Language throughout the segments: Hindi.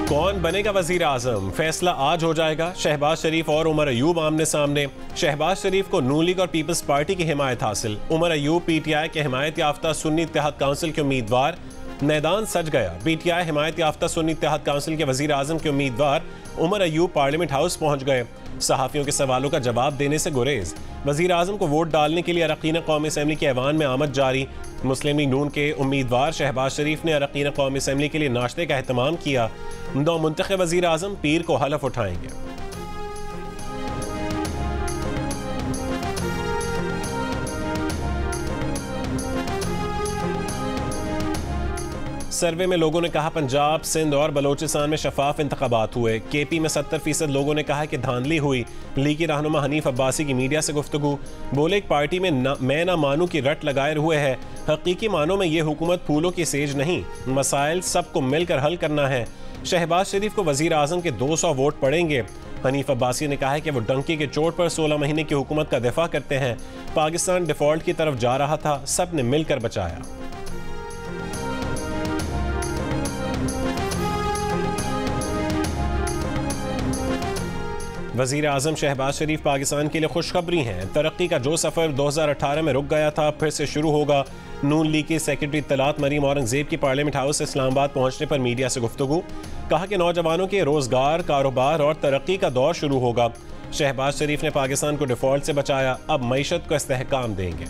कौन बनेगा वजीर आजम, फैसला आज हो जाएगा। शहबाज शरीफ और उमर अयूब आमने सामने। शहबाज शरीफ को नून लीग और पीपल्स पार्टी की हिमायत हासिल। उमर अयूब पीटीआई के हिमायत याफ्ता सुन्नी इत्तेहाद काउंसिल के उम्मीदवार। मैदान सज गया। पीटीआई हिमायत याफ्ता सुन्नी इत्तेहाद काउंसिल के वजीर आजम के उम्मीदवार उमर अयूब पार्लियामेंट हाउस पहुंच गए। सहाफियों के सवालों का जवाब देने से गुरेज। वजीर आजम को वोट डालने के लिए अरकान कौमी असम्बली के ऐवान में आमद जारी। मुस्लिम लीग नून के उम्मीदवार शहबाज शरीफ ने अरकान कौमी असम्बली के लिए नाश्ते का एहतमाम किया। दो मुंतखब वजीर आजम पीर को हलफ उठाएंगे। सर्वे में लोगों ने कहा पंजाब, सिंध और बलोचिस्तान में शफाफ इंतखाबात हुए। केपी में 70% लोगों ने कहा कि धांधली हुई। लीगी रहनुमा हनीफ अब्बासी की मीडिया से गुफ्तगू। बोले एक पार्टी में मैं ना मानू की रट लगाए हुए है। हकीकी मानों में ये हुकूमत फूलों की सेज नहीं, मसाइल सबको मिलकर हल करना है। शहबाज शरीफ को वजीर आजम के 200 वोट पड़ेंगे। हनीफ अब्बासी ने कहा है कि वो डंकी के चोट पर 16 महीने की हुकूमत का दिफा करते हैं। पाकिस्तान डिफॉल्ट की तरफ जा रहा था, सब ने मिलकर बचाया। वजीर आजम शहबाज शरीफ पाकिस्तान के लिए खुशखबरी हैं। तरक्की का जो सफ़र 2018 में रुक गया था फिर से शुरू होगा। नून लीग के सेक्रेटरी इत्तलात मरीम औरंगजेब की पार्लियामेंट हाउस से इस्लामाबाद पहुंचने पर मीडिया से गुफ्तगू। कहा कि नौजवानों के रोजगार, कारोबार और तरक्की का दौर शुरू होगा। शहबाज शरीफ ने पाकिस्तान को डिफॉल्ट से बचाया, अब मईशत को इस्तेहकाम देंगे।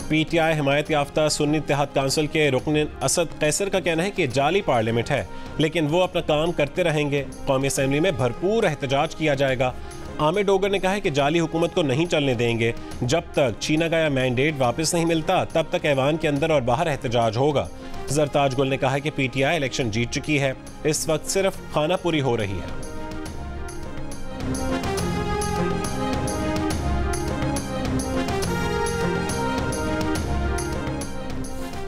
पीटीआई हिमायत याफ्ता सुन्नी इत्तेहाद काउंसिल के रुकन असद कैसर का कहना है कि जाली पार्लियामेंट है, लेकिन वो अपना काम करते रहेंगे। कौमी असम्बली में भरपूर एहतजाज किया जाएगा। आमिर डोगर ने कहा है कि जाली हुकूमत को नहीं चलने देंगे। जब तक छीना गया मैंडेट वापस नहीं मिलता तब तक ऐवान के अंदर और बाहर एहतजाज होगा। जरताज गुल ने कहा है कि पीटीआई इलेक्शन जीत चुकी है, इस वक्त सिर्फ खानापुरी हो रही है।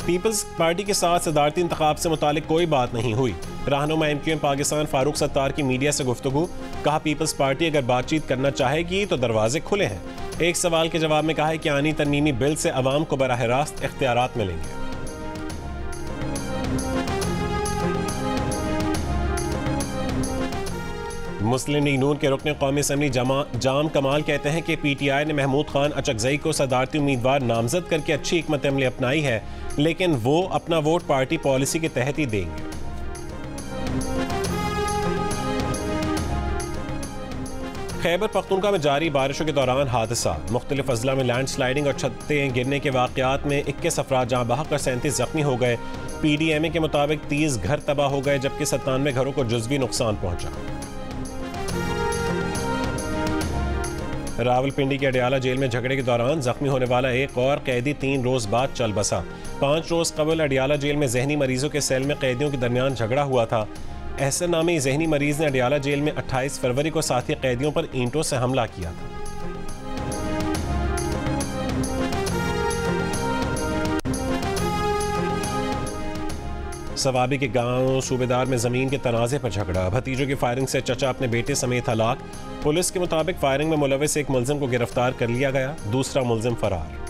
पीपल्स पार्टी के साथ सदारती इंतखाब से मुतालिक कोई बात नहीं हुई। रहनुमा MQM पाकिस्तान फारूक सत्तार की मीडिया से गुफ्तगू। कहा पीपल्स पार्टी अगर बातचीत करना चाहेगी तो दरवाजे खुले हैं। एक सवाल के जवाब में कहा है कि आनी तरमीमी बिल से अवाम को बराह रास्त इख्तियारात मिलेंगे। मुस्लिम लीग नून के रुकन कौमी असम्बली जाम कमाल कहते हैं कि पीटीआई ने महमूद खान अचकजई को सदारती उम्मीदवार नामजद करके अच्छी हिकमत अमली अपनाई है, लेकिन वो अपना वोट पार्टी पॉलिसी के तहत ही देंगे। खैबर पख्तूनख्वा में जारी बारिशों के दौरान हादसा। मुख्तलिफ अजला में लैंड स्लाइडिंग और छतें गिरने के वाक़यात में 21 अफराद जहाँ बहक और 37 जख्मी हो गए। PDMA के मुताबिक 30 घर तबाह हो गए, जबकि 97 घरों को जुज़वी नुकसान पहुंचा। रावलपिंडी के अडियाला जेल में झगड़े के दौरान जख्मी होने वाला एक और कैदी 3 रोज बाद चल बसा। 5 रोज कबल अडियाला जेल में जहनी मरीजों के सेल में कैदियों के दरमियान झगड़ा हुआ था। एहसन नामी जहनी मरीज ने अडियाला जेल में 28 फरवरी को साथी कैदियों पर ईंटों से हमला किया था। सवाबी के गांव सूबेदार में जमीन के तनाजे पर झगड़ा। भतीजों की फायरिंग से चचा अपने बेटे समेत हलाक। पुलिस के मुताबिक फायरिंग में मुलविस एक मुलजिम को गिरफ्तार कर लिया गया, दूसरा मुलजिम फरार।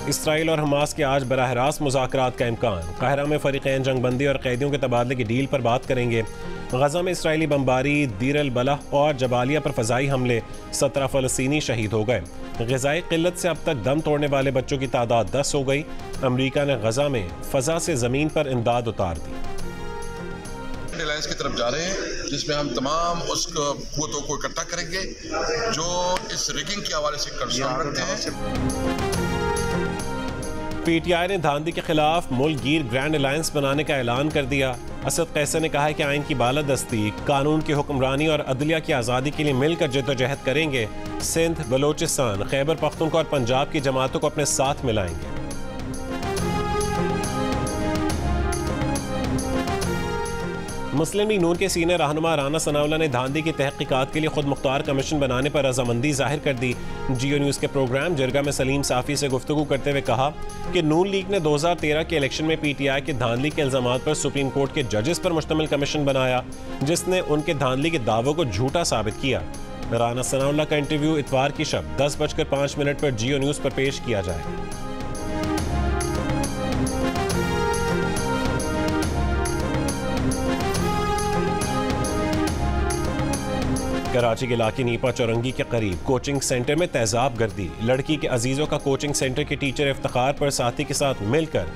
इसराइल और हमास के आज बराह रास्त मुज़ाकरात का इम्कान। काहिरा में फरीक़ैन जंगबंदी और कैदियों के तबादले की डील पर बात करेंगे। गजा में इसराइली बमबारी, दीर अल बलह और जबालिया पर फ़ज़ाई हमले, 17 फ़लस्तीनी शहीद हो गए। ग़िज़ाई क़िल्लत से अब तक दम तोड़ने वाले बच्चों की तादाद 10 हो गई। अमरीका ने गजा में फ़ज़ा से ज़मीन पर इमदाद उतार दी। रिलायंस की तरफ जा रहे हैं, जिसमें हम तमाम उस क़ुव्वतों को इकट्ठा करेंगे जो इस रिगिंग के हवाले से कंसर्न रखते हैं। पीटीआई ने धांधली के खिलाफ मुल्क गिर ग्रैंड अलायंस बनाने का ऐलान कर दिया। असद कैसर ने कहा है कि आइन की बालादस्ती, कानून की हुक्मरानी और अदलिया की आज़ादी के लिए मिलकर जद्दोजहद करेंगे। सिंध, बलोचिस्तान, खैबर पख्तूनख्वा और पंजाब की जमातों को अपने साथ मिलाएंगे। मुस्लिम लीग नून के सीनियर रहनुमा राना सनाउल्लाह ने धांधली की तहकीकात के लिए खुद मुख्तार कमीशन बनाने पर रजामंदी जाहिर कर दी। जियो न्यूज़ के प्रोग्राम जिरगा में सलीम साफ़ी से गुफ्तगू करते हुए कहा कि नून लीग ने 2013 के इलेक्शन में पीटीआई के धांधली के इल्ज़ामात पर सुप्रीम कोर्ट के जजेस पर मुश्तमिल कमीशन बनाया, जिसने उनके धांधली के दावों को झूठा साबित किया। राना सनाउल्लाह का इंटरव्यू इतवार की शब 10:05 पर जियो न्यूज़ पर पेश किया जाएगा। कराची के इलाके नीपा चौरंगी के करीब कोचिंग सेंटर में तेजाब गर्दी। लड़की के अजीजों का कोचिंग सेंटर के टीचर इफ्तिखार पर साथी के साथ मिलकर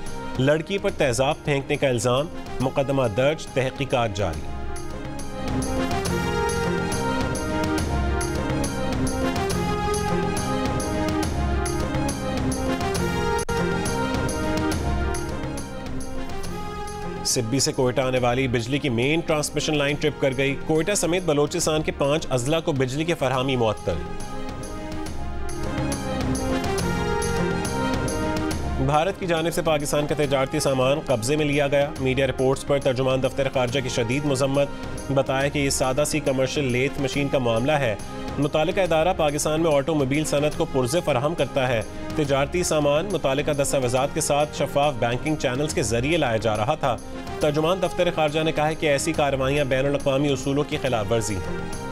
लड़की पर तेजाब फेंकने का इल्जाम। मुकदमा दर्ज, तहकीकात जारी। सिब्बी से कोयटा आने वाली बिजली की मेन ट्रांसमिशन लाइन ट्रिप कर गई। कोयटा समेत बलोचिस्तान के 5 अजला को बिजली की फरहमी मुअत्तल। भारत की जानिब से पाकिस्तान का तजारती सामान कब्जे में लिया गया। मीडिया रिपोर्ट्स पर तर्जुमान दफ्तर खारजा की शदीद मजम्मत। बताया कि ये सादा सी कमर्शियल लेथ मशीन का मामला है। मुतालिका इदारा पाकिस्तान में ऑटोमोबाइल सनत को पुर्जे फराहम करता है। तजारती सामान मुतालिका दस्तावेज़ात के साथ शफाफ बैंकिंग चैनल्स के जरिए लाया जा रहा था। तर्जुमान दफ्तर खारजा ने कहा है कि ऐसी कार्रवाइयाँ बैनुल अक़वामी उसूलों की खिलाफ वर्जी हैं।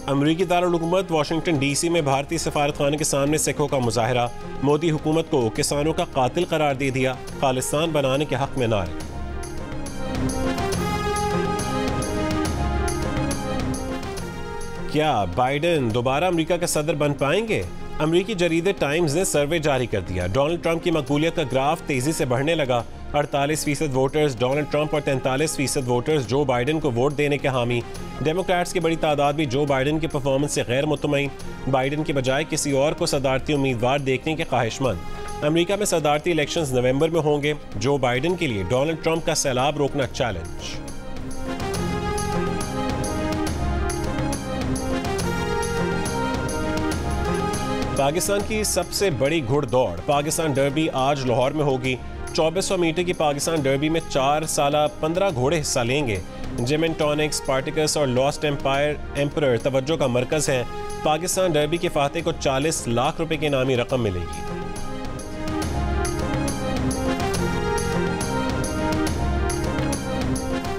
अमरीकी दारुल-हुकूमत वाशिंगटन DC में भारतीय सफारतखाने के सामने सिखों का मुजाहरा। मोदी हुकूमत को किसानों का कातिल करार दे दिया। खालिस्तान बनाने के हक में नारे। क्या बाइडेन दोबारा अमेरिका के सदर बन पाएंगे? अमरीकी जरीदे टाइम्स ने सर्वे जारी कर दिया। डोनाल्ड ट्रंप की मकबूलियत का ग्राफ तेजी से बढ़ने लगा। 48% वोटर्स डोनाल्ड ट्रंप और 43% वोटर्स जो बाइडेन को वोट देने के हामी। डेमोक्रेट्स की बड़ी तादाद भी जो बाइडेन की परफॉर्मेंस से गैर मुतमईन। बाइडेन के बजाय किसी और को सदारती उम्मीदवार देखने के ख्वाहिशमंद। अमेरिका में सदारती इलेक्शंस नवंबर में होंगे। जो बाइडेन के लिए डोनाल्ड ट्रंप का सैलाब रोकना चैलेंज। पाकिस्तान की सबसे बड़ी घुड़दौड़ पाकिस्तान डर्बी आज लाहौर में होगी। 2400 मीटर की पाकिस्तान डर्बी में 4 साला 15 घोड़े हिस्सा लेंगे। जिम एंड टॉनिक, स्पार्टिकस और लॉस्ट एम्परर तवज्जो का मरकज है। पाकिस्तान डर्बी के फाते को 40 लाख रुपए की इनामी रकम मिलेगी।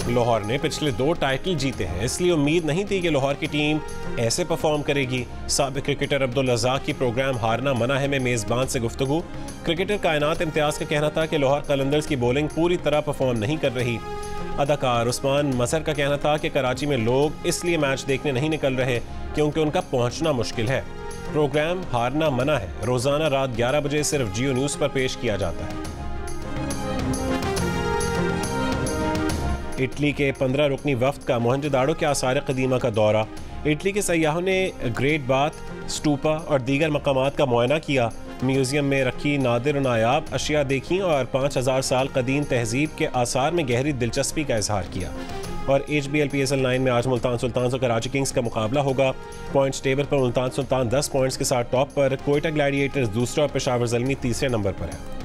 लाहौर ने पिछले 2 टाइटल जीते हैं, इसलिए उम्मीद नहीं थी कि लाहौर की टीम ऐसे परफॉर्म करेगी। साबिक क्रिकेटर अब्दुल रज़ाक की प्रोग्राम हारना मना है में मेज़बान से गुफ्तगू। क्रिकेटर कायनात इम्तियाज़ का कहना था कि लाहौर कलंदर्स की बॉलिंग पूरी तरह परफॉर्म नहीं कर रही। अदाकार उस्मान मजहर का कहना था कि कराची में लोग इसलिए मैच देखने नहीं निकल रहे क्योंकि उनका पहुंचना मुश्किल है। प्रोग्राम हारना मना है रोज़ाना रात 11 बजे सिर्फ जियो न्यूज़ पर पेश किया जाता है। इटली के 15 रुकनी वफ्द का मोहनजोदाड़ो के आसार कदीमा का दौरा। इटली के सयाहों ने ग्रेट बाथ, स्टूपा और दीगर मकामात का मुआयना किया। म्यूजियम में रखी नादिर नायाब अशिया देखी और 5000 साल कदीम तहजीब के आसार में गहरी दिलचस्पी का इजहार किया। और HBL PSL 9 में आज मुल्तान सुल्तान और कराची किंग्स का मुकाबला होगा। पॉइंट्स टेबल पर मुल्तान सुल्तान 10 पॉइंट्स के साथ टॉप पर। कोयटा ग्लैडिएटर्स दूसरा और पेशावर ज़ल्मी तीसरे नंबर पर है।